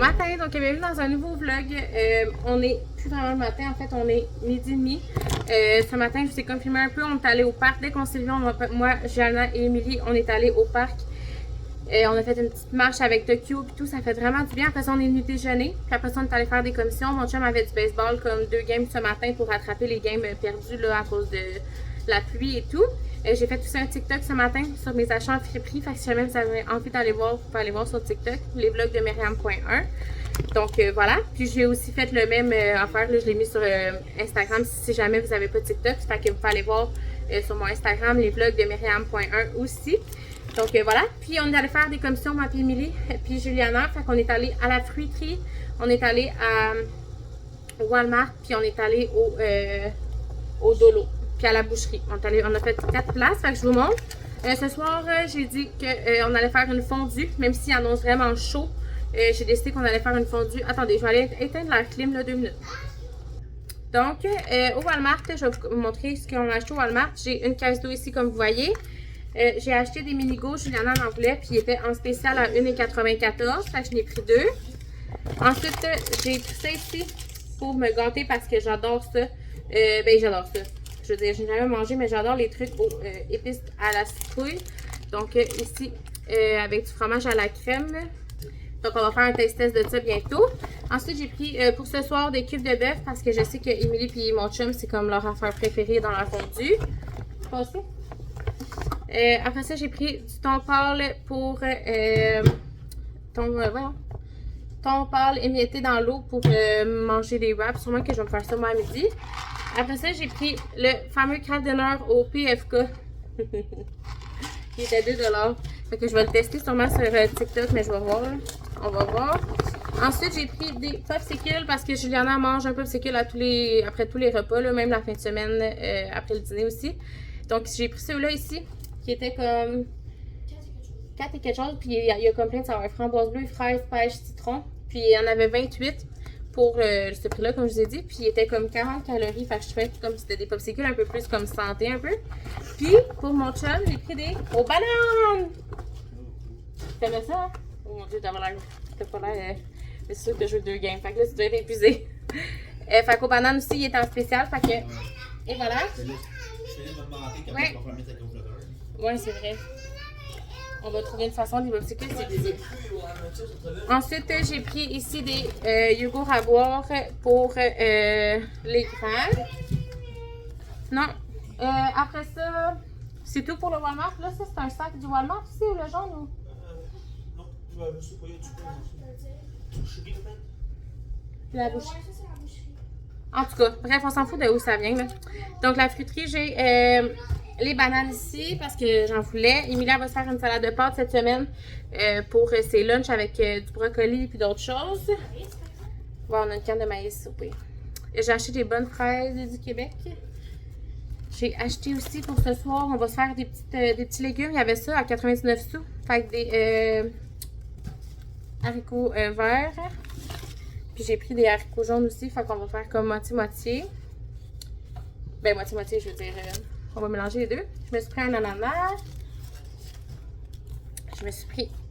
matin, donc bienvenue dans un nouveau vlog. On est plus vraiment le matin, en fait on est midi et demi. Ce matin je vous ai confirmé un peu, on est allé au parc. Dès qu'on s'est levé, moi, Jana et Émilie, on est allé au parc. On a fait une petite marche avec Tokyo et tout, ça fait vraiment du bien. Après ça on est venu déjeuner, puis après ça on est allé faire des commissions. Mon chum avait du baseball comme 2 games ce matin pour rattraper les games perdus là, à cause de la pluie et tout. J'ai fait aussi un TikTok ce matin sur mes achats en friperie. Fait que si jamais vous avez envie d'aller voir, vous pouvez aller voir sur TikTok, les vlogs de Myriam.1. Donc voilà. Puis j'ai aussi fait le même affaire. Là, je l'ai mis sur Instagram si jamais vous n'avez pas de TikTok. Fait que vous pouvez aller voir sur mon Instagram les vlogs de Myriam.1 aussi. Donc voilà. Puis on est allé faire des commissions, moi puis Émilie, puis Juliana. Fait qu'on est allé à la fruiterie. On est allé à Walmart. Puis on est allé au Dolo. Puis à la boucherie. On a fait 4 places, fait que je vous montre. Ce soir, j'ai dit qu'on allait faire une fondue, même s'il annonce vraiment chaud. J'ai décidé qu'on allait faire une fondue. Attendez, je vais aller éteindre la clim, là, 2 minutes. Donc, au Walmart, je vais vous montrer ce qu'on a acheté au Walmart. J'ai une caisse d'eau ici, comme vous voyez. J'ai acheté des mini-go, Juliana en voulait, puis il était en spécial à 1,94 $. Fait que je n'ai pris 2. Ensuite, j'ai pris ça ici pour me gâter parce que j'adore ça. Ben, j'adore ça. Je veux dire, je n'ai jamais mangé, mais j'adore les trucs aux épices à la citrouille. Donc ici, avec du fromage à la crème. Donc on va faire un test de ça bientôt. Ensuite, j'ai pris pour ce soir des cubes de bœuf parce que je sais que Émilie et mon chum, c'est comme leur affaire préférée dans la fondue. Passé. Après ça, j'ai pris du thon pâle pour thon pâle émietté dans l'eau pour manger des wraps. Sûrement que je vais me faire ça moi à midi. Après ça, j'ai pris le fameux Kraft Dinner au PFK. Il était 2 $. Fait que je vais le tester sûrement sur TikTok, mais je vais voir. On va voir. Ensuite, j'ai pris des popsicles parce que Juliana mange un popsicle après tous les repas, là, même la fin de semaine, après le dîner aussi. Donc, j'ai pris ceux-là ici, qui étaient comme 4 et quelque chose. Puis, il y a comme plein de saveurs. Framboise bleue, fraise, pêche, citron. Puis, il y en avait 28. Pour ce prix-là, comme je vous ai dit. Puis, il était comme 40 calories. Fait que je trouvais comme c'était des popsicles un peu plus comme santé un peu. Puis, pour mon chum, j'ai pris des aux bananes. T'aimais ça, hein? Oh mon Dieu, t'as pas l'air... c'est sûr que je joue 2 games. Fait que là, tu dois être épuisé. Fait qu'aux bananes aussi, il est en spécial. Fait que... Et voilà. Ouais, c'est vrai. On va trouver une façon des popsicles, c'est difficile. Ensuite, j'ai pris ici des yogourts à boire pour les grands. Non. Après ça, c'est tout pour le Walmart. Là, ça, c'est un sac du Walmart aussi, ou le jaune? Ou... non, je sais pas, il y a du boucherie peut-être? La boucherie. En tout cas, bref, on s'en fout de où ça vient, là. Donc, la fruiterie, j'ai... les bananes ici parce que j'en voulais. Emilia va se faire une salade de pâtes cette semaine pour ses lunchs avec du brocoli et puis d'autres choses. Bon, on a une canne de maïs au pire. J'ai acheté des bonnes fraises du Québec. J'ai acheté aussi pour ce soir, on va se faire des petits légumes. Il y avait ça à 99 sous. Fait que des haricots verts. Puis j'ai pris des haricots jaunes aussi. Fait qu'on va faire comme moitié-moitié. Ben, moitié-moitié, je veux dire... on va mélanger les deux. Je me suis pris un ananas.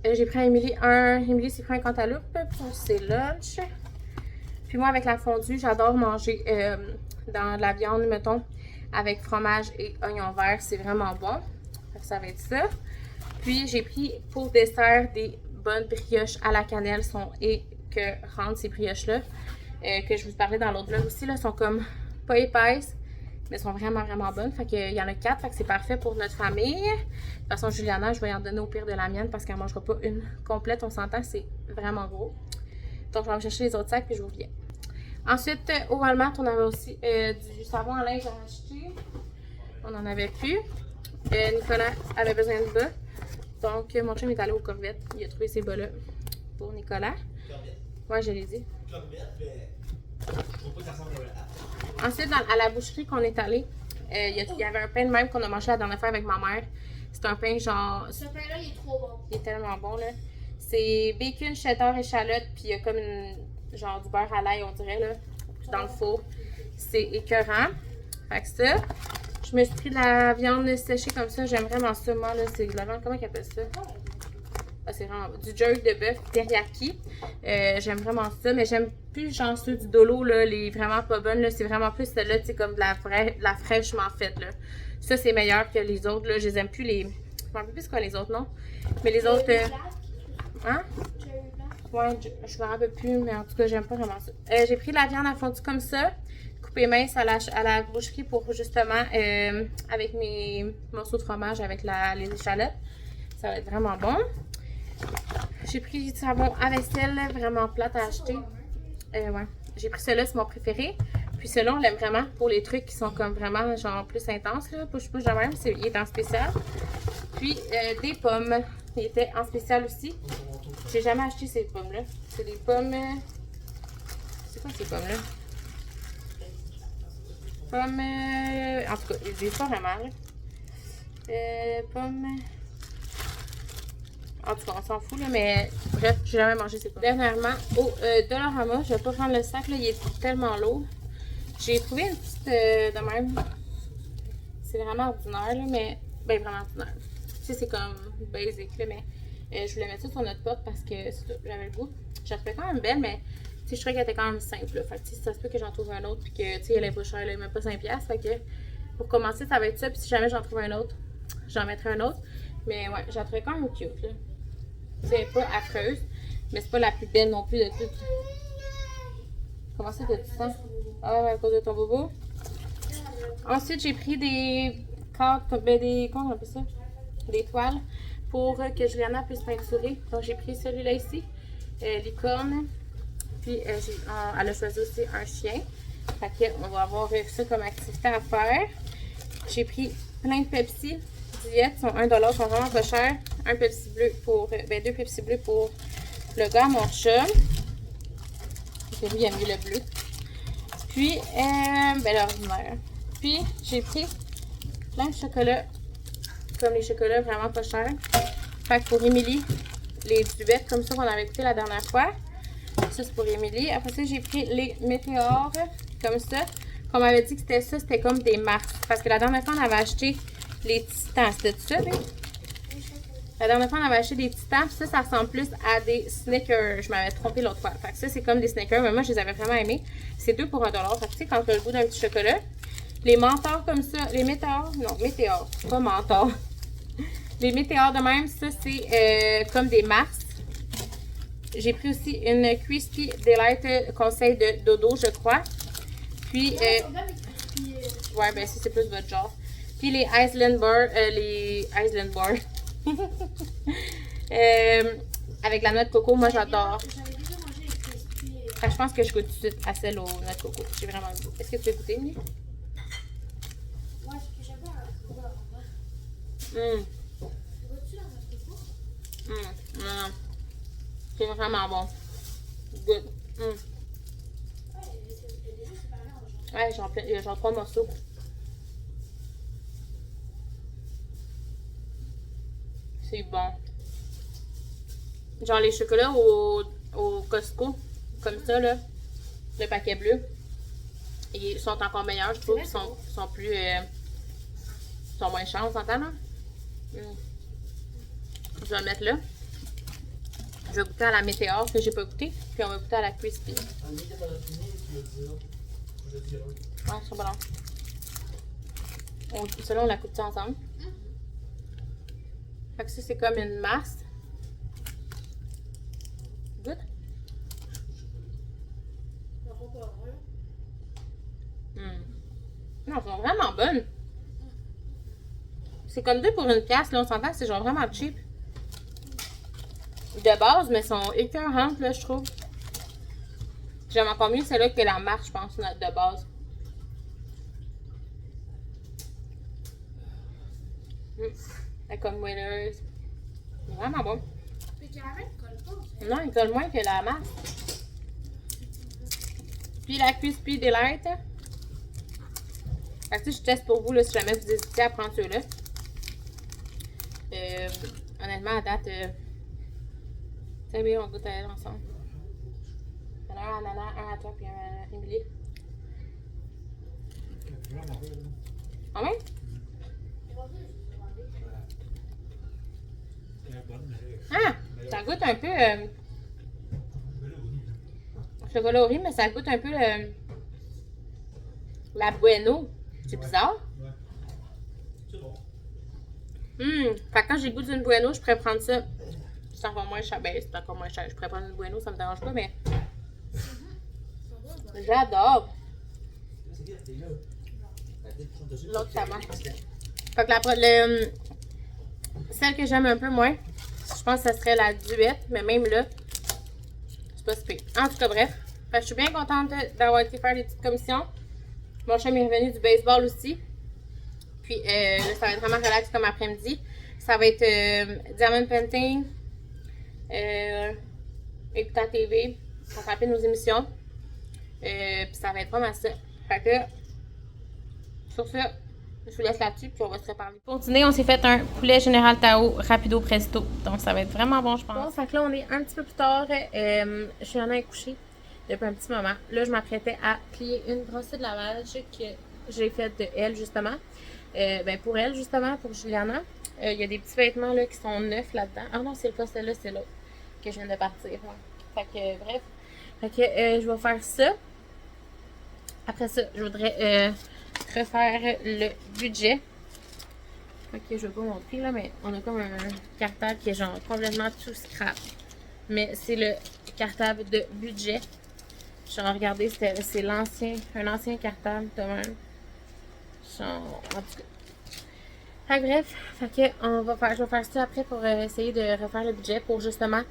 J'ai pris à Émilie Émilie s'est pris un cantaloupe pour ses lunchs. Puis moi, avec la fondue, j'adore manger dans de la viande, mettons, avec fromage et oignons verts. C'est vraiment bon. Ça va être ça. Puis j'ai pris pour dessert des bonnes brioches à la cannelle. Sont écœurantes, ces brioches-là. Que je vous parlais dans l'autre vlog aussi. Là, sont comme pas épaisses. Mais elles sont vraiment, vraiment bonnes. Fait qu'il y en a 4. Fait que c'est parfait pour notre famille. De toute façon, Juliana, je vais en donner au pire de la mienne parce qu'elle ne mangera pas une complète. On s'entend, c'est vraiment gros. Donc, je vais me chercher les autres sacs puis je vous reviens. Ensuite, au Walmart, on avait aussi du savon à linge à acheter. On n'en avait plus. Nicolas avait besoin de bas. Donc, mon chum est allé aux Corvettes. Il a trouvé ces bas-là pour Nicolas. Ouais, je l'ai dit. Ensuite, à la boucherie qu'on est allé, il y avait un pain de même qu'on a mangé la dernière fois avec ma mère. C'est un pain genre... Ce pain-là, il est trop bon. Il est tellement bon, là. C'est bacon, cheddar, échalote, puis il y a comme genre du beurre à l'ail, on dirait, là. Puis dans le four. C'est écœurant. Fait que ça. Je me suis pris de la viande séchée comme ça. J'aime vraiment ça, moi, là. C'est de la viande, comment ils appellent ça? Ah, c'est vraiment du jerk de bœuf teriyaki. J'aime vraiment ça, mais j'aime plus genre ceux du Dolo, là, les vraiment pas bonnes. C'est vraiment plus celle-là, tu sais, comme de la fraîchement faite. Là. Ça, c'est meilleur que les autres. Là. Je les aime plus les. Je me rappelle plus quoi les autres, non? Mais les autres. Hein? Ouais, je me rappelle plus, mais en tout cas, j'aime pas vraiment ça. J'ai pris de la viande à fondue comme ça, coupée mince à la boucherie pour justement, avec mes morceaux de fromage, avec les échalotes. Ça va être vraiment bon. J'ai pris du savon à vaisselle, vraiment plate à acheter. Ouais. J'ai pris celui-là, c'est mon préféré. Puis celui-là, on l'aime vraiment pour les trucs qui sont comme vraiment genre plus intenses. Là. Push-push de même, il est en spécial. Puis des pommes. Il était en spécial aussi. J'ai jamais acheté ces pommes-là. C'est des pommes. C'est quoi ces pommes-là? Pommes. En tout cas, ils disent pas vraiment. Là. Pommes. En tout cas, on s'en fout, là, mais bref, j'ai jamais mangé ces pommes. Dernièrement, au Dollarama, je vais pas prendre le sac, là, il est tellement lourd. J'ai trouvé une petite de même. C'est vraiment ordinaire, là, mais. Ben, vraiment ordinaire. Tu sais, c'est comme basic, là, mais. Je voulais mettre ça sur notre porte parce que j'avais le goût. Je la trouvais quand même belle, mais je trouvais qu'elle était quand même simple. Là. Fait que ça se peut que j'en trouve un autre puis que elle est pas chère, elle est même pas 5$. Fait que pour commencer, ça va être ça. Puis si jamais j'en trouve un autre, j'en mettrai un autre. Mais ouais, je la trouvais quand même cute. Là. C'est pas affreuse, mais c'est pas la plus belle non plus de toutes. Comment ça, tu sens? Ah, à cause de ton bobo. Ensuite, j'ai pris des cartes, comment on appelle ça? Des toiles. Pour que Juliana puisse peinturer. Donc, j'ai pris celui-là ici, licorne. Puis, elle a choisi aussi un chien. Fait qu'on va avoir ça comme activité à faire. J'ai pris plein de Pepsi diète. Ils sont 1$, sont vraiment pas chers. Un Pepsi bleu pour, deux Pepsi bleus pour le gars, mon chum. Lui, il a mis le bleu. Puis, l'ordinaire. Puis, j'ai pris plein de chocolats. Comme les chocolats vraiment pas chers. Fait que pour Émilie, les duettes comme ça qu'on avait goûté la dernière fois. Ça, c'est pour Émilie. Après ça, j'ai pris les météores comme ça. Qu'on m'avait dit que c'était ça, c'était comme des Mars. Parce que la dernière fois, on avait acheté les Titans. C'était ça, oui? La dernière fois, on avait acheté des Titans. Puis ça ressemble plus à des Snickers. Je m'avais trompée l'autre fois. Fait que ça, c'est comme des Snickers. Mais moi, je les avais vraiment aimés. C'est 2 pour $1. Fait que tu sais, quand tu as le goût d'un petit chocolat. Les mentors comme ça. Les météores. Non, météores. Pas mentors. Les météores de même, ça c'est comme des Mars. J'ai pris aussi une Crispy Delight conseil de dodo, je crois. Puis, ouais, ben ça c'est plus votre genre. Puis les Island Bar, avec la noix de coco, moi j'adore. Je pense que je goûte tout de suite à celle aux noix de coco. J'ai vraiment le goût. Est-ce que tu veux goûter, Emily? Ouais, parce que j'aime pas Non. C'est vraiment bon. Good. Ouais, il y a genre 3 morceaux. C'est bon. Genre les chocolats au Costco, comme ça, là. Le paquet bleu. Ils sont encore meilleurs, je trouve. Ils sont plus. Sont moins chers, on s'entend, là? Je vais le mettre là. Je vais goûter à la météore que j'ai pas goûté. Puis on va goûter à la crispy. Ouais, c'est bon. Celle-là, on la goûte ensemble. Fait que ça, c'est comme une masse. Goûte. Non, elles sont vraiment bonnes. C'est comme 2 pour 1$. Là, on s'entend que c'est genre vraiment cheap. De base, mais elles sont écœurantes, là, je trouve. J'aime encore mieux celle-là que la marque, je pense, de base. Elle est comme moelleuse. C'est vraiment bon. Mais caramel colle pas. Non, il colle moins que la marque. Puis la Crispy Delight. Fait que je teste pour vous, là, si jamais vous hésitez à prendre ceux-là. Honnêtement, à date, c'est bien, on goûte à elle ensemble. Il y en a un à Nana, un à toi, puis un à Émilie. Ah ouais? Elle est bonne, mais Ah! elle Ça goûte un peu chocolat au riz, mais ça goûte un peu la Bueno. C'est bizarre. Ouais. C'est bon. Fait que quand j'ai le goût d'une Bueno, je pourrais prendre ça. C'est encore moins cher. Ben, c'est encore moins cher. Je pourrais prendre une Bueno, ça me dérange pas, mais. J'adore. L'autre, ça marche. Fait que celle que j'aime un peu moins, je pense que ça serait la duette, mais même là, c'est pas si pire. En tout cas, bref. Fait que je suis bien contente d'avoir été faire des petites commissions. Mon chum est revenu du baseball aussi. Puis là, ça va être vraiment relax comme après-midi. Ça va être Diamond Painting, écouter la TV, rattraper nos émissions. Puis ça va être vraiment ça. Fait que, sur ça, je vous laisse là-dessus, puis on va se reparler. Pour dîner, on s'est fait un poulet Général Tao rapido presto. Donc ça va être vraiment bon, je pense. Bon, fait que là, on est un petit peu plus tard. Je suis en train de coucher depuis un petit moment. Là, je m'apprêtais à plier une brossée de lavage que j'ai faite de elle, justement. Ben pour elle, justement, pour Juliana. Il y a des petits vêtements là, qui sont neufs là-dedans. Ah non, c'est pas celle-là, c'est l'autre que je viens de partir. Ouais. Fait que, bref. Fait que je vais faire ça. Après ça, je voudrais refaire le budget. Ok, je vais pas montrer là, mais on a comme un cartable qui est genre complètement tout scrap. Mais c'est le cartable de budget. Genre, regardez, c'est un ancien cartable de même. Genre, en tout cas. Fait que bref, je vais faire ça après pour essayer de refaire le budget pour justement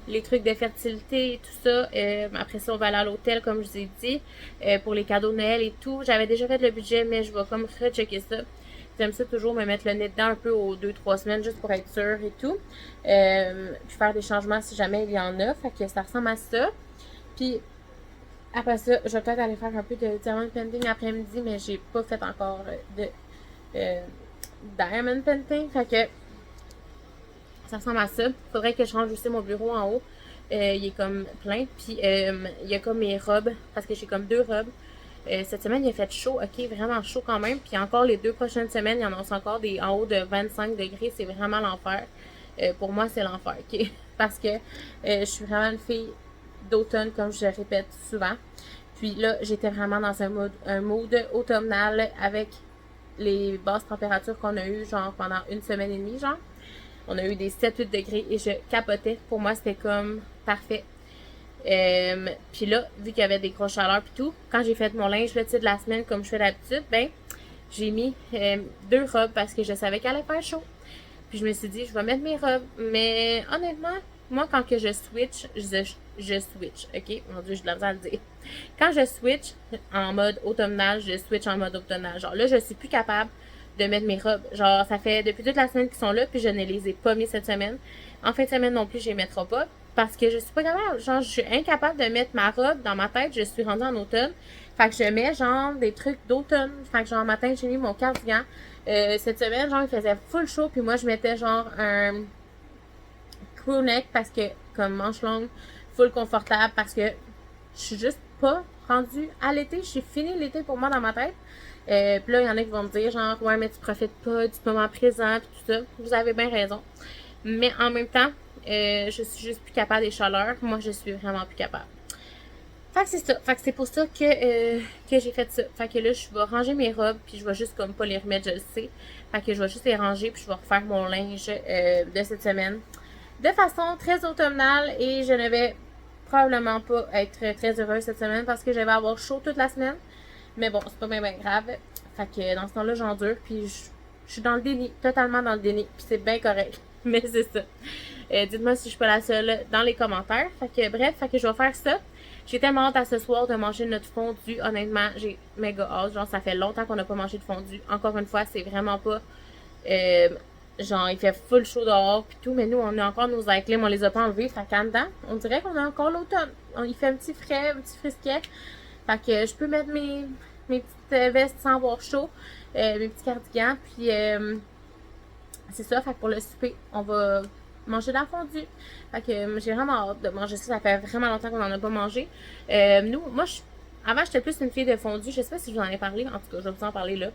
les trucs de fertilité et tout ça. Après ça, on va aller à l'hôtel, comme je vous ai dit, pour les cadeaux de Noël et tout. J'avais déjà fait le budget, mais je vais comme rechecker ça. J'aime ça toujours me mettre le nez dedans un peu aux 2-3 semaines, juste pour être sûre et tout. Puis faire des changements si jamais il y en a. Fait que ça ressemble à ça. Puis après ça, je vais peut-être aller faire un peu de diamond painting après-midi, mais j'ai pas fait encore de diamond painting. Fait que ça ressemble à ça. Faudrait que je range aussi mon bureau en haut. Il est comme plein. Puis il y a comme mes robes, parce que j'ai comme 2 robes. Cette semaine, il a fait chaud, ok, vraiment chaud quand même. Puis encore les 2 prochaines semaines, il y en a encore des en haut de 25 degrés. C'est vraiment l'enfer. Pour moi, c'est l'enfer, ok? Parce que je suis vraiment une fille d'automne, comme je le répète souvent. Puis là, j'étais vraiment dans un mood automnal avec les basses températures qu'on a eues, genre pendant 1 semaine et demie, genre. On a eu des 7-8 degrés et je capotais. Pour moi, c'était comme parfait. Puis là, vu qu'il y avait des grosses chaleurs et tout, quand j'ai fait mon linge de la semaine comme je fais d'habitude, ben j'ai mis 2 robes parce que je savais qu'elle allait faire chaud. Puis je me suis dit, je vais mettre mes robes. Mais honnêtement, moi, quand que je switch, je switch. Ok? Mon Dieu, je de la misère à le dire. Quand je switch en mode automnal, je switch en mode automnal. Genre là, je suis plus capable de mettre mes robes. Genre, ça fait depuis toute la semaine qu'ils sont là, puis je ne les ai pas mis cette semaine. En fin de semaine non plus, je les mettrai pas. Parce que je suis pas capable. Genre, je suis incapable de mettre ma robe dans ma tête. Je suis rendue en automne. Fait que je mets, genre, des trucs d'automne. Fait que, genre, matin, j'ai mis mon cardigan. Cette semaine, genre, il faisait full chaud. Puis moi, je mettais, genre, un crew neck parce que, comme manche longue, full confortable. Parce que je suis juste pas rendue à l'été. Je suis fini l'été pour moi dans ma tête. Puis là, il y en a qui vont me dire, genre, ouais, mais tu profites pas du moment présent. Puis tout ça. Vous avez bien raison. Mais en même temps, je suis juste plus capable des chaleurs. Moi, je suis vraiment plus capable. Fait que c'est ça. Fait que c'est pour ça que j'ai fait ça. Fait que là, je vais ranger mes robes, puis je vais juste comme pas les remettre, je le sais. Fait que je vais juste les ranger, puis je vais refaire mon linge de cette semaine. De façon très automnale, et je ne vais probablement pas être très heureuse cette semaine parce que je vais avoir chaud toute la semaine. Mais bon, c'est pas bien grave. Fait que dans ce temps-là, j'endure, puis je suis dans le déni, totalement dans le déni, puis c'est bien correct. Mais c'est ça. Dites-moi si je suis pas la seule dans les commentaires. Fait que bref, je vais faire ça. J'ai tellement hâte à ce soir de manger notre fondue. Honnêtement, j'ai méga hâte. Genre, ça fait longtemps qu'on n'a pas mangé de fondue. Encore une fois, c'est vraiment pas... genre, il fait full chaud dehors pis tout. Mais nous, on a encore nos air clim. On les a pas enlevés. Fait qu'en dedans, on dirait qu'on a encore l'automne. Il fait un petit frais, un petit frisquet. Fait que je peux mettre mes petites vestes sans avoir chaud. Mes petits cardigans. Puis... c'est ça, fait que pour le souper, on va manger de la fondue. Fait que j'ai vraiment hâte de manger ça. Ça fait vraiment longtemps qu'on n'en a pas mangé. Avant, j'étais plus une fille de fondue. Je sais pas si je vous en ai parlé. En tout cas, je vais vous en parler là.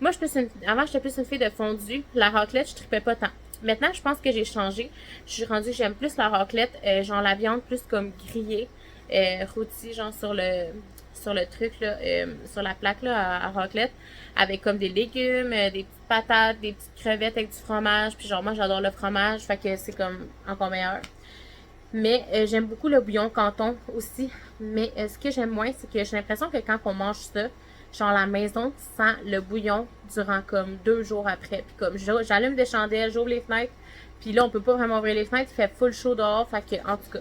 Moi, avant, j'étais plus une fille de fondue. La raclette, je tripais pas tant. Maintenant, je pense que j'ai changé. Je suis rendue, j'aime plus la raclette, genre la viande plus comme grillée, rôtie, genre sur le truc, là, sur la plaque, là, à raclette, avec comme des légumes, des petites patates, des petites crevettes avec du fromage, puis genre, moi, j'adore le fromage, fait que c'est comme encore meilleur. Mais j'aime beaucoup le bouillon canton aussi. Mais ce que j'aime moins, c'est que j'ai l'impression que quand on mange ça, genre la maison sent le bouillon durant comme 2 jours après. Puis comme j'allume des chandelles, j'ouvre les fenêtres. Puis là, on peut pas vraiment ouvrir les fenêtres, il fait full chaud dehors. Fait que, en tout cas,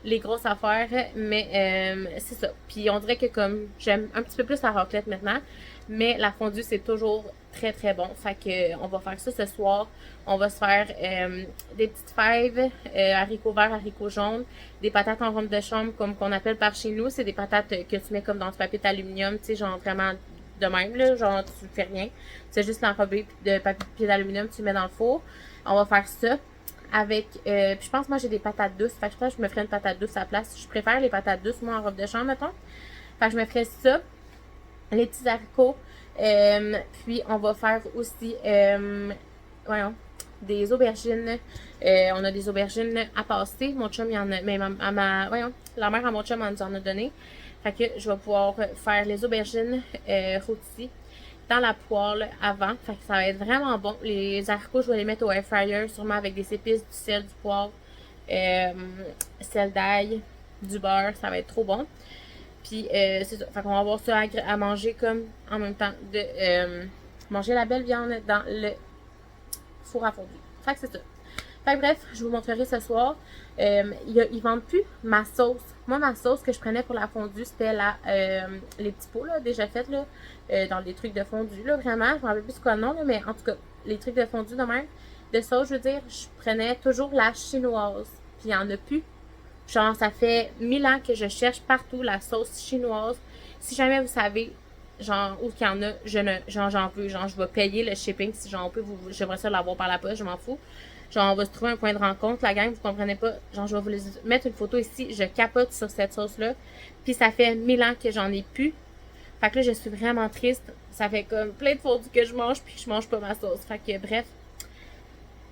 les grosses affaires. Mais c'est ça. Puis on dirait que comme j'aime un petit peu plus la raclette maintenant. Mais la fondue, c'est toujours très très bon. Fait que on va faire ça ce soir. On va se faire des petites fèves, haricots verts, haricots jaunes, des patates en forme de chambre comme qu'on appelle par chez nous. C'est des patates que tu mets comme dans du papier d'aluminium, tu sais, genre vraiment de même, là, genre tu fais rien. C'est juste l'enrobé de papier d'aluminium, tu le mets dans le four. On va faire ça avec, puis je pense moi j'ai des patates douces. Fait que je pense que je me ferais une patate douce à la place. Je préfère les patates douces, moi, en robe de chambre, mettons. Fait que je me ferais ça, les petits haricots. Puis on va faire aussi, voyons, des aubergines. On a des aubergines à passer. Mon chum, il y en a, mais voyons, la mère à mon chum nous en a donné. Fait que je vais pouvoir faire les aubergines rôties dans la poêle avant. Fait que ça va être vraiment bon. Les haricots, je vais les mettre au air fryer, sûrement avec des épices, du sel, du poivre, sel d'ail, du beurre. Ça va être trop bon. Puis c'est ça. Fait qu'on va avoir ça à manger comme en même temps de manger la belle viande dans le four à fondu. Fait que c'est ça. Fait que bref, je vous montrerai ce soir. Ils vendent plus ma sauce. Moi, ma sauce que je prenais pour la fondue, c'était les petits pots là, déjà faits là, dans les trucs de fondue. Là, vraiment, je me rappelle plus c'est quoi le nom, là, mais en tout cas, les trucs de fondue de même. De sauce, je veux dire, je prenais toujours la chinoise. Puis il n'y en a plus. Genre, ça fait 1000 ans que je cherche partout la sauce chinoise. Si jamais vous savez, genre, où qu'il y en a, j'en veux. Genre, je vais payer le shipping si j'en peux. J'aimerais ça l'avoir par la poste, je m'en fous. Genre, on va se trouver un point de rencontre. La gang, vous comprenez pas. Genre, je vais vous mettre une photo ici. Je capote sur cette sauce-là. Puis ça fait 1000 ans que j'en ai plus. Fait que là, je suis vraiment triste. Ça fait comme plein de fondues que je mange, puis je mange pas ma sauce. Fait que bref.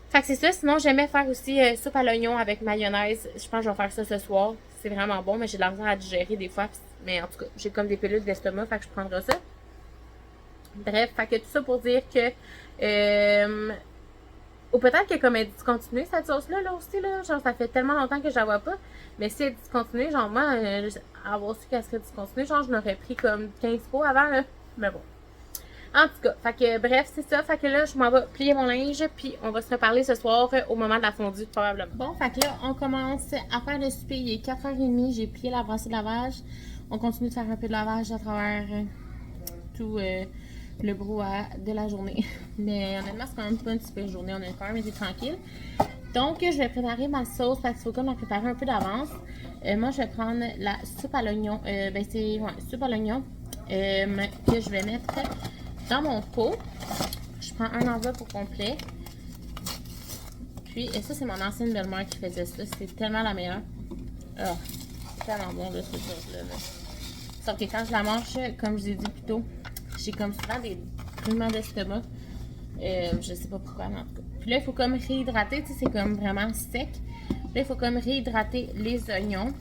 Fait que c'est ça. Sinon, j'aimais faire aussi soupe à l'oignon avec mayonnaise. Je pense que je vais faire ça ce soir. C'est vraiment bon, mais j'ai de la misère à digérer des fois. Mais en tout cas, j'ai comme des pilules d'estomac, fait que je prendrai ça. Bref, fait que tout ça pour dire que... ou peut-être que comme elle est discontinuée, cette sauce-là, là aussi, là. Genre, ça fait tellement longtemps que je la vois pas. Mais si elle est discontinuée, genre, moi, avoir su qu'elle serait discontinuée, genre, je n'aurais pris comme 15 pots avant, là. Mais bon. En tout cas, fait que bref, c'est ça. Fait que là, je m'en vais plier mon linge, puis on va se reparler ce soir au moment de la fondue, probablement. Bon, fait que là, on commence à faire le souper. Il est 4h30, j'ai plié la brassée de lavage. On continue de faire un peu de lavage à travers tout le brouhaha de la journée. Mais honnêtement, c'est quand même pas une super journée. On a quand même été tranquille. Donc, je vais préparer ma sauce parce qu'il faut comme la préparer un peu d'avance. Moi, je vais prendre la soupe à l'oignon. C'est soupe à l'oignon que je vais mettre dans mon pot. Je prends un enveloppe au complet. Puis, et ça, c'est mon ancienne belle-mère qui faisait ça. C'est tellement la meilleure. Oh, c'est tellement bon, là, cette chose-là. Sauf que quand je la mange, comme je vous ai dit plus tôt, j'ai comme souvent des brûlements d'estomac. Je sais pas pourquoi, mais en tout cas. Puis là, il faut comme réhydrater. Tu sais, c'est comme vraiment sec. Là, il faut comme réhydrater les oignons.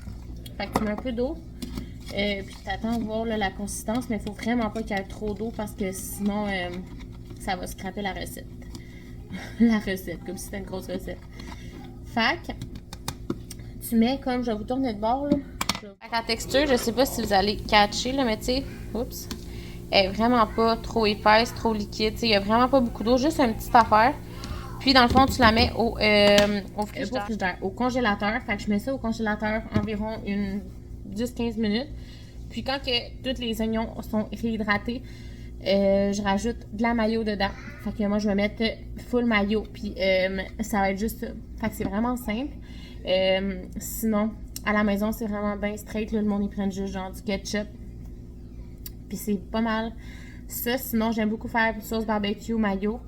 Fait que tu mets un peu d'eau. Puis tu attends voir là, la consistance, mais il faut vraiment pas qu'il y ait trop d'eau parce que sinon ça va scraper la recette. La recette, comme si c'était une grosse recette. Fait que tu mets comme, je vais vous tourner de bord là. Fait que la texture, je sais pas si vous allez catcher là, mais tu sais, oups, elle est vraiment pas trop épaisse, trop liquide. Il y a vraiment pas beaucoup d'eau, juste une petite affaire. Puis dans le fond, tu la mets au frigidaire, au congélateur. Fait que je mets ça au congélateur environ une 10-15 minutes. Puis quand que tous les oignons sont réhydratés, je rajoute de la mayo dedans. Fait que moi, je vais mettre full mayo. Puis ça va être juste ça. Fait que c'est vraiment simple. Sinon, à la maison, c'est vraiment bien straight. Là, le monde, ils prennent juste genre du ketchup. Puis c'est pas mal ça. Sinon, j'aime beaucoup faire sauce barbecue mayo.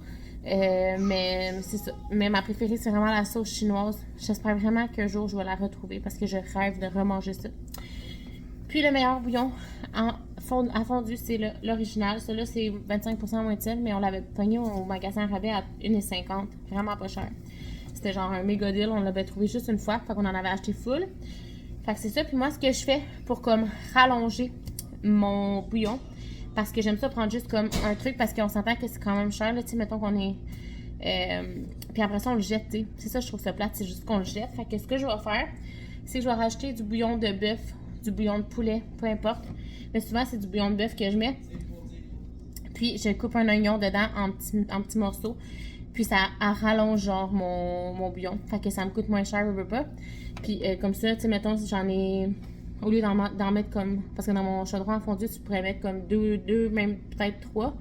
Mais c'est ça. Mais ma préférée, c'est vraiment la sauce chinoise. J'espère vraiment qu'un jour, je vais la retrouver parce que je rêve de remanger ça. Puis le meilleur bouillon à fondu, c'est l'original. Celui-là, c'est 25% moins de sel, mais on l'avait pogné au magasin rabais à 1,50$. Vraiment pas cher. C'était genre un méga deal. On l'avait trouvé juste une fois. Fait qu'on en avait acheté full. Fait que c'est ça. Puis moi, ce que je fais pour comme rallonger mon bouillon, parce que j'aime ça prendre juste comme un truc, parce qu'on s'entend que c'est quand même cher, là, tu sais, mettons qu'on est... puis après ça, on le jette, tu sais. C'est ça, je trouve ça plate, c'est juste qu'on le jette. Fait que ce que je vais faire, c'est que je vais rajouter du bouillon de bœuf, du bouillon de poulet, peu importe. Mais souvent, c'est du bouillon de bœuf que je mets. Puis, je coupe un oignon dedans en petits morceaux. Puis, ça rallonge, genre, mon bouillon. Fait que ça me coûte moins cher, je veux pas. Puis, comme ça, tu sais, mettons, j'en ai... Au lieu d'en mettre comme... Parce que dans mon chaudron à fondu, tu pourrais mettre comme deux même peut-être 3.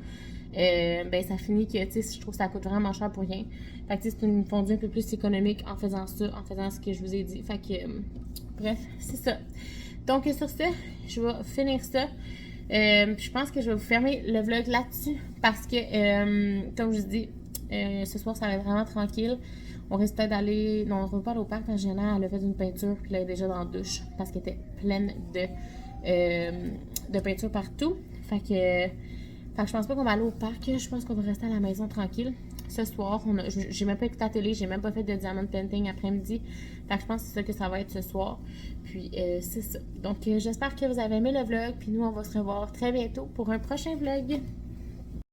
Ben ça finit que, tu sais, je trouve que ça coûte vraiment cher pour rien. Fait que, tu sais, c'est une fondue un peu plus économique en faisant ça, en faisant ce que je vous ai dit. Fait que, bref, c'est ça. Donc, sur ce, je vais finir ça. Je pense que je vais vous fermer le vlog là-dessus parce que, comme je vous dis, ce soir, ça va être vraiment tranquille. On risque peut-être d'aller... Non, on ne va pas aller au parc parce que Jenna, elle a fait une peinture puis elle est déjà dans la douche parce qu'elle était pleine de peinture partout. Fait que je pense pas qu'on va aller au parc. Je pense qu'on va rester à la maison tranquille. Ce soir, j'ai même pas écouté la télé, j'ai même pas fait de diamond painting après-midi. Fait que je pense que c'est ça que ça va être ce soir. Puis c'est ça. Donc j'espère que vous avez aimé le vlog. Puis nous, on va se revoir très bientôt pour un prochain vlog.